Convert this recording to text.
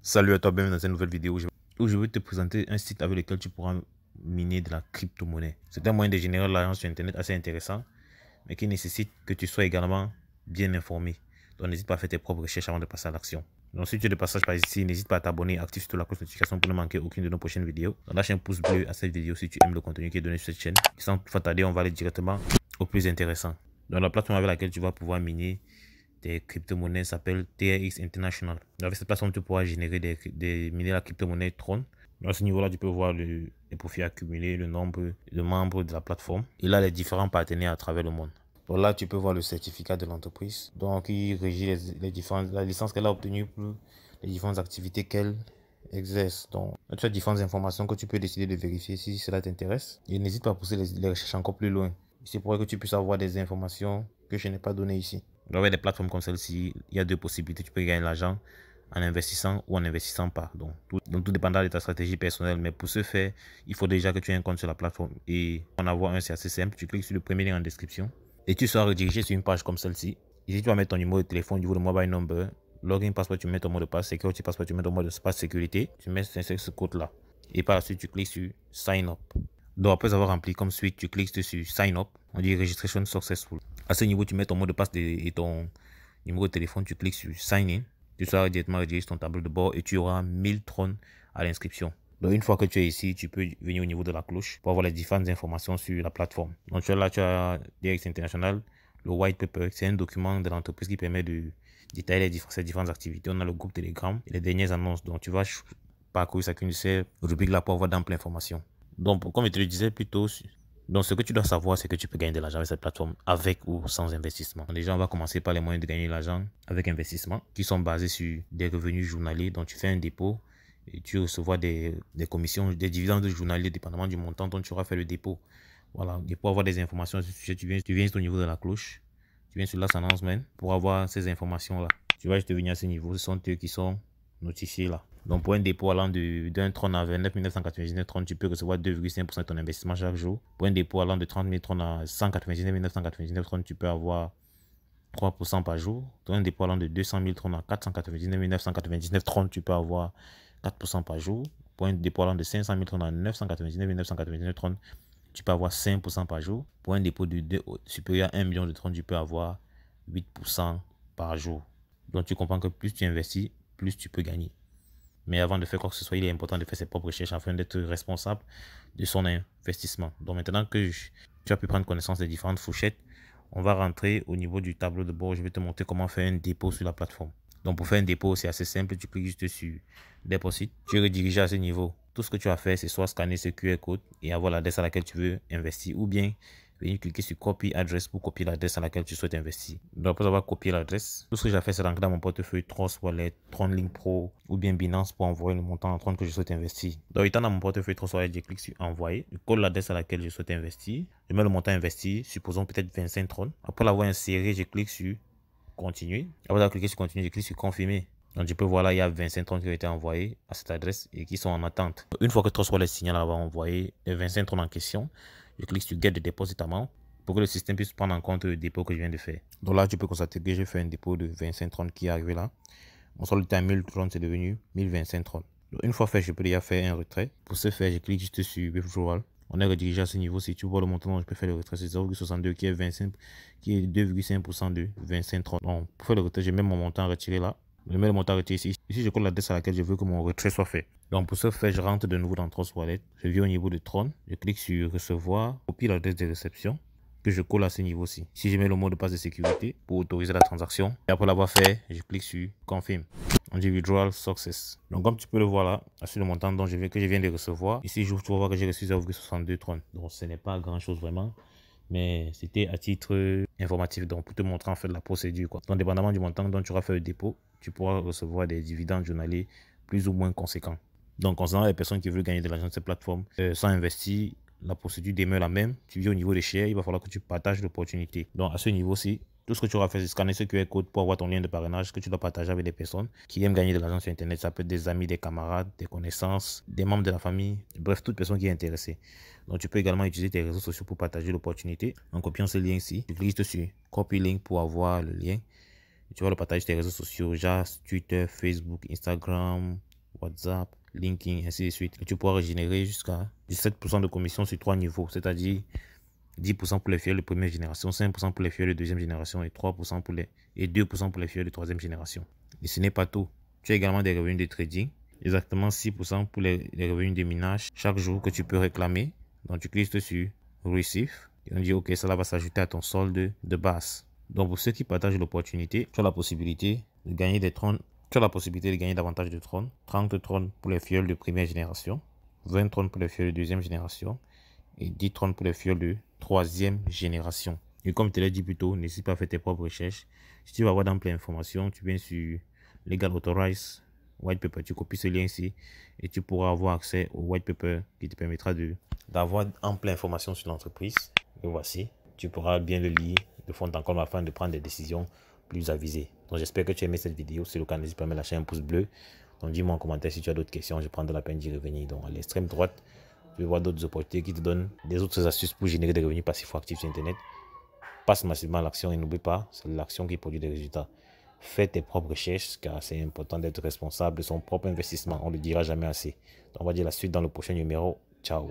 Salut à toi, bienvenue dans cette nouvelle vidéo où je vais te présenter un site avec lequel tu pourras miner de la crypto-monnaie. C'est un moyen de générer de l'argent sur Internet assez intéressant, mais qui nécessite que tu sois également bien informé. Donc n'hésite pas à faire tes propres recherches avant de passer à l'action. Donc si tu es de passage par ici, n'hésite pas à t'abonner, active sur la cloche de notification pour ne manquer aucune de nos prochaines vidéos. Donc lâche un pouce bleu à cette vidéo si tu aimes le contenu qui est donné sur cette chaîne. Et sans toutefois tarder, on va aller directement au plus intéressant. Donc la plateforme avec laquelle tu vas pouvoir miner des crypto-monnaies s'appelle TRX International. Avec cette plateforme, tu pourras générer miner la crypto-monnaie Tron. À ce niveau-là, tu peux voir les profits accumulés, le nombre de membres de la plateforme et là, les différents partenaires à travers le monde. Donc là, tu peux voir le certificat de l'entreprise. Donc, il régit la licence qu'elle a obtenue pour les différentes activités qu'elle exerce. Donc, tu as différentes informations que tu peux décider de vérifier si cela t'intéresse. Et n'hésite pas à pousser les recherches encore plus loin. C'est pour que tu puisses avoir des informations que je n'ai pas données ici. Avec des plateformes comme celle-ci, il y a deux possibilités. Tu peux gagner de l'argent en investissant ou en investissant pas. Donc, tout dépendra de ta stratégie personnelle. Mais pour ce faire, il faut déjà que tu aies un compte sur la plateforme. Et en avoir un, c'est assez simple. Tu cliques sur le premier lien en description et tu seras redirigé sur une page comme celle-ci. Ici, tu vas mettre ton numéro de téléphone, du mobile number, login password, tu mets ton mot de passe, security password, tu mets ton mot de passe sécurité. Tu mets ce code-là. Et par la suite, tu cliques sur Sign Up. Donc, après avoir rempli comme suite, tu cliques sur Sign Up. On dit Registration Successful. À ce niveau, tu mets ton mot de passe et ton numéro de téléphone. Tu cliques sur Sign In. Tu seras directement redirigé sur ton tableau de bord et tu auras 1000 trônes à l'inscription. Donc, une fois que tu es ici, tu peux venir au niveau de la cloche pour avoir les différentes informations sur la plateforme. Donc, tu as TRX International, le White Paper. C'est un document de l'entreprise qui permet de détailler ces différentes activités. On a le groupe Telegram et les dernières annonces. Donc, tu vas parcourir chacune de ces rubriques-là pour avoir d'ample information. Donc, comme je te le disais plus tôt, donc ce que tu dois savoir, c'est que tu peux gagner de l'argent avec cette plateforme, avec ou sans investissement. Déjà, on va commencer par les moyens de gagner de l'argent avec investissement, qui sont basés sur des revenus journaliers. Donc, tu fais un dépôt et tu recevras des commissions, des dividendes journaliers, dépendamment du montant dont tu auras fait le dépôt. Voilà, et pour avoir des informations sur ce sujet, tu viens au niveau de la cloche, tu viens sur Last Announcement pour avoir ces informations-là. Tu vas juste venir à ce niveau, ce sont eux qui sont notifiés là. Donc, pour un dépôt allant d'un trône à 29 999 trônes, tu peux recevoir 2,5% de ton investissement chaque jour. Pour un dépôt allant de 30 000 trônes à 199 999 trônes, tu peux avoir 3% par jour. Pour un dépôt allant de 200 000 trônes à 499 999 trônes, tu peux avoir 4% par jour. Pour un dépôt allant de 500 000 trônes à 999 999 trônes, tu peux avoir 5% par jour. Pour un dépôt supérieur à 1 million de trônes, tu peux avoir 8% par jour. Donc, tu comprends que plus tu investis, plus tu peux gagner. Mais avant de faire quoi que ce soit, il est important de faire ses propres recherches afin d'être responsable de son investissement. Donc maintenant que tu as pu prendre connaissance des différentes fourchettes, on va rentrer au niveau du tableau de bord. Je vais te montrer comment faire un dépôt sur la plateforme. Donc pour faire un dépôt, c'est assez simple. Tu cliques juste sur Deposit. Tu es redirigé à ce niveau. Tout ce que tu as fait, c'est soit scanner ce QR code et avoir l'adresse à laquelle tu veux investir, ou bien venir cliquer sur Copy Address pour copier l'adresse à laquelle tu souhaites investir. Donc après avoir copié l'adresse, tout ce que j'ai fait, c'est rentrer dans mon portefeuille Trust Wallet, TronLink Pro ou bien Binance pour envoyer le montant en Tron que je souhaite investir. Donc étant dans mon portefeuille Trust Wallet, je clique sur Envoyer, je colle l'adresse à laquelle je souhaite investir, je mets le montant investi, supposons peut-être 25 Tron. Après l'avoir inséré, je clique sur Continuer. Après avoir cliqué sur Continuer, je clique sur Confirmer. Donc, je peux voir là, il y a 25 trônes qui ont été envoyés à cette adresse et qui sont en attente. Une fois que Trust Wallet signale avoir envoyé les 25 trônes en question, je clique sur Get the Deposit Amount pour que le système puisse prendre en compte le dépôt que je viens de faire. Donc là, tu peux constater que j'ai fait un dépôt de 25 trônes qui est arrivé là. Mon solde était à 1000 trônes, c'est devenu 1025 trônes. Donc, une fois fait, je peux déjà faire un retrait. Pour ce faire, je clique juste sur Withdrawal. On est redirigé à ce niveau. Si tu vois le montant dont je peux faire le retrait, c'est 0,62 qui est 2,5% de 25 trônes. Donc, pour faire le retrait, je mets mon montant retiré là. Je mets le montant retiré ici. Ici, je colle l'adresse à laquelle je veux que mon retrait soit fait. Donc, pour ce faire, je rentre de nouveau dans Trust Wallet. Je viens au niveau de Tron. Je clique sur Recevoir, copie l'adresse de réception que je colle à ce niveau-ci. Ici, je mets le mot de passe de sécurité pour autoriser la transaction. Et après l'avoir fait, je clique sur Confirm. On dit Withdrawal Success. Donc, comme tu peux le voir là, sur le montant que je viens de recevoir, ici, tu vas voir que j'ai reçu 0,62 trônes. Donc, ce n'est pas grand-chose vraiment. Mais c'était à titre informatif, donc pour te montrer en fait la procédure, quoi. Donc, dépendamment du montant dont tu auras fait le dépôt, tu pourras recevoir des dividendes journaliers plus ou moins conséquents. Donc, concernant les personnes qui veulent gagner de l'argent de cette plateforme sans investir, la procédure demeure la même. Tu viens au niveau des shares, il va falloir que tu partages l'opportunité. Donc, à ce niveau-ci, tout ce que tu auras fait, c'est scanner ce QR code pour avoir ton lien de parrainage que tu dois partager avec des personnes qui aiment gagner de l'argent sur Internet. Ça peut être des amis, des camarades, des connaissances, des membres de la famille, bref, toute personne qui est intéressée. Donc, tu peux également utiliser tes réseaux sociaux pour partager l'opportunité. En copiant ce lien ici, tu cliques sur Copy Link pour avoir le lien. Tu vas le partager sur tes réseaux sociaux, genre Twitter, Facebook, Instagram, WhatsApp, LinkedIn, ainsi de suite. Et tu pourras régénérer jusqu'à 17% de commission sur 3 niveaux, c'est-à-dire 10% pour les filiales de première génération, 5% pour les filiales de deuxième génération et 3% pour les, et 2% pour les filiales de troisième génération. Et ce n'est pas tout. Tu as également des revenus de trading, exactement 6% pour les revenus de minage chaque jour que tu peux réclamer. Donc tu cliques sur Receive et on dit OK, cela va s'ajouter à ton solde de base. Donc pour ceux qui partagent l'opportunité, tu as la possibilité de gagner des trônes. Tu as la possibilité de gagner davantage de trônes. 30 trônes pour les fioles de première génération, 20 trônes pour les fioles de deuxième génération et 10 trônes pour les fioles de troisième génération. Et comme je te l'ai dit plus tôt, n'hésite pas à faire tes propres recherches. Si tu vas avoir d'amples informations, tu viens sur Legal Authorized White Paper, tu copies ce lien ici et tu pourras avoir accès au white paper qui te permettra d'avoir ample information sur l'entreprise. Et voici, tu pourras bien le lire de fond en comble afin de prendre des décisions plus avisées. Donc j'espère que tu as aimé cette vidéo. Si c'est le cas, n'hésite pas à me lâcher un pouce bleu. Donc dis-moi en commentaire si tu as d'autres questions, je prendrai la peine d'y revenir. Donc à l'extrême droite, tu vas voir d'autres opportunités qui te donnent des autres astuces pour générer des revenus passifs ou actifs sur Internet. Passe massivement à l'action et n'oublie pas, c'est l'action qui produit des résultats. Fais tes propres recherches car c'est important d'être responsable de son propre investissement. On ne le dira jamais assez. Donc on va dire la suite dans le prochain numéro. Ciao.